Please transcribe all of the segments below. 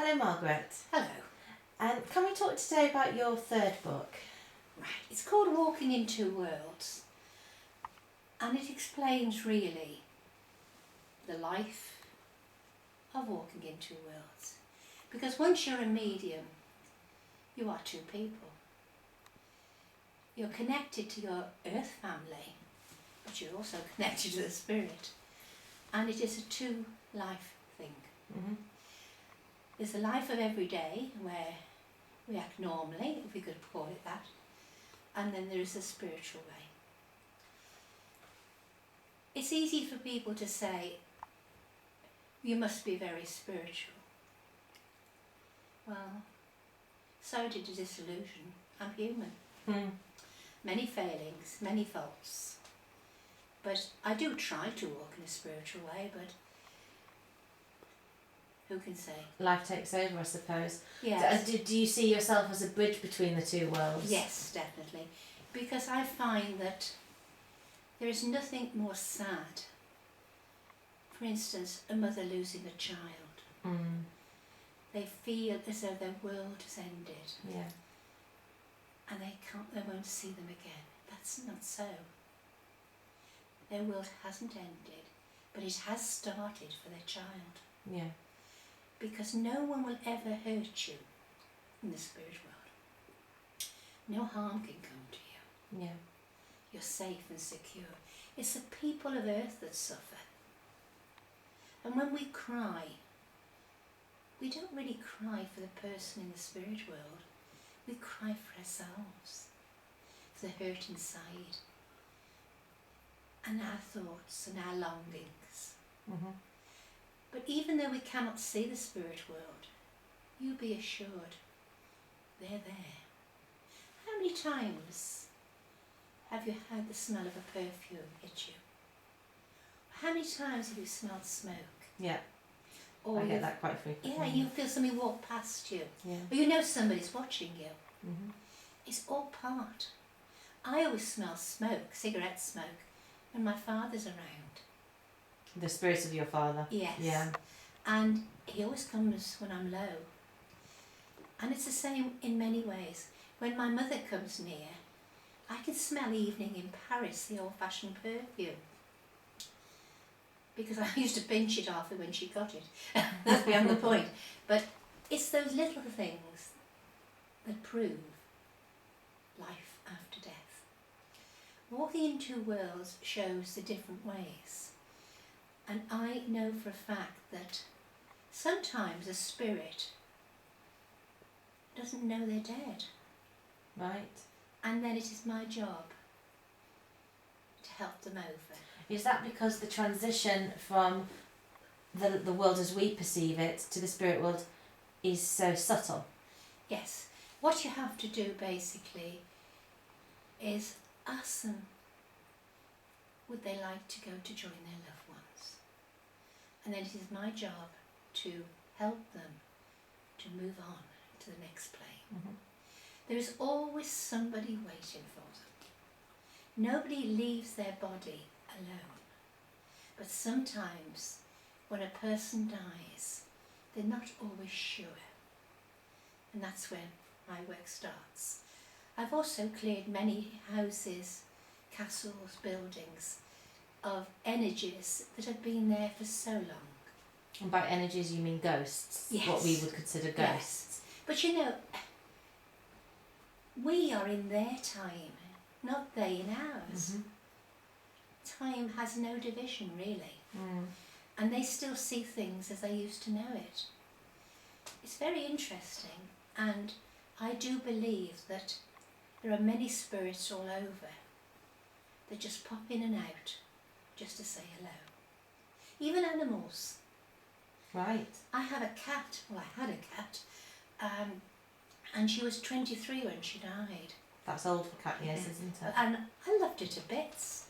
Hello, Margaret. Hello. Can we talk today about your third book? Right, it's called Walking in Two Worlds, and it explains really the life of walking in two worlds. Because once you're a medium, you are two people. You're connected to your earth family, but you're also connected to the spirit. And it is a two-life thing. Mm-hmm. There's the life of every day where we act normally, if we could call it that, and then there is a spiritual way. It's easy for people to say, you must be very spiritual. Well, so did a disillusion. I'm human. Many failings, many faults. But I do try to walk in a spiritual way, but who can say? Life takes over, I suppose. Yes. Do you see yourself as a bridge between the two worlds? Yes, definitely. Because I find that there is nothing more sad. For instance, a mother losing a child. Mm. They feel as though their world has ended. Yeah. And they won't see them again. That's not so. Their world hasn't ended, but it has started for their child. Yeah. Because no one will ever hurt you in the spirit world. No harm can come to you. Yeah. You're safe and secure. It's the people of earth that suffer. And when we cry, we don't really cry for the person in the spirit world. We cry for ourselves, for the hurt inside, and our thoughts and our longings. Mm-hmm. But even though we cannot see the spirit world, you be assured they're there. How many times have you had the smell of a perfume hit you? How many times have you smelled smoke? Yeah. Or I get that quite frequently. Yeah, you feel somebody walk past you. Yeah. Or you know somebody's watching you. Mm-hmm. It's all part. I always smell smoke, cigarette smoke, when my father's around. The spirit of your father. Yes. Yeah. And he always comes when I'm low. And it's the same in many ways. When my mother comes near, I can smell evening in Paris, the old-fashioned perfume. Because I used to pinch it after when she got it. That's beyond the point. But it's those little things that prove life after death. Walking in two worlds shows the different ways. And I know for a fact that sometimes a spirit doesn't know they're dead. Right. And then it is my job to help them over. Is that because the transition from the world as we perceive it to the spirit world is so subtle? Yes. What you have to do basically is ask them, would they like to go to join their loved ones? And then it is my job to help them to move on to the next plane. Mm-hmm. There is always somebody waiting for them. Nobody leaves their body alone. But sometimes when a person dies, they're not always sure. And that's when my work starts. I've also cleared many houses, castles, buildings of energies that have been there for so long. And by energies you mean ghosts? Yes. What we would consider ghosts? Yes. But you know, we are in their time, not they in ours. Mm-hmm. Time has no division, really. Mm. And they still see things as they used to know it. It's very interesting, and I do believe that there are many spirits all over that just pop in and out just to say hello. Even animals. Right. I have a cat, well I had a cat, and she was 23 when she died. That's old for cat years, isn't it? And I loved her to bits.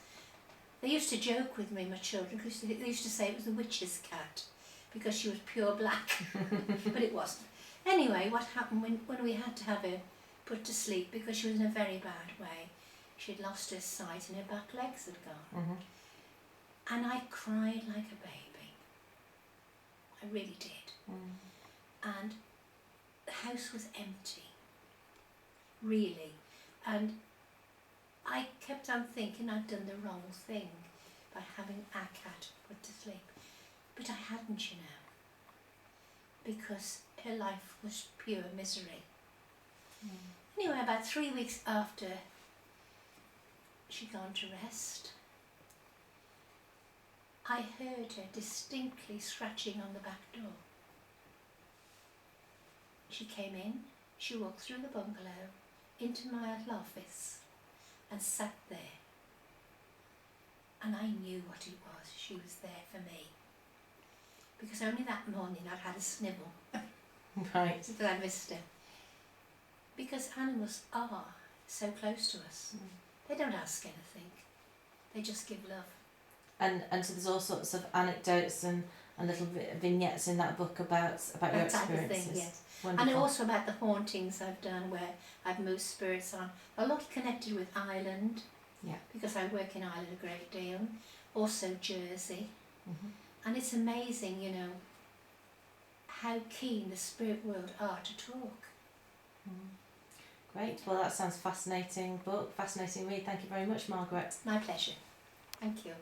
They used to joke with me, my children, because they used to say it was the witch's cat because she was pure black, but it wasn't. Anyway, what happened when we had to have her put to sleep because she was in a very bad way, she'd lost her sight and her back legs had gone. Mm-hmm. And I cried like a baby. I really did. Mm. And house was empty, really, and I kept on thinking I'd done the wrong thing by having our cat put to sleep, but I hadn't, you know, because her life was pure misery. Anyway, about 3 weeks after she'd gone to rest, I heard her distinctly scratching on the back door. She came in, she walked through the bungalow into my little office and sat there. And I knew what it was. She was there for me. Because only that morning I'd had a snivel. Right. That I missed her. Because animals are so close to us. They don't ask anything. They just give love. And so there's all sorts of anecdotes and little vignettes in that book about your That type of experiences. thing, yes. Wonderful. And also about the hauntings I've done where I've moved spirits on. A lot connected with Ireland. Yeah. Because I work in Ireland a great deal. Also Jersey. Mm-hmm. And it's amazing, you know, how keen the spirit world are to talk. Great. Well, that sounds fascinating book, fascinating read. Thank you very much, Margaret. My pleasure. Thank you.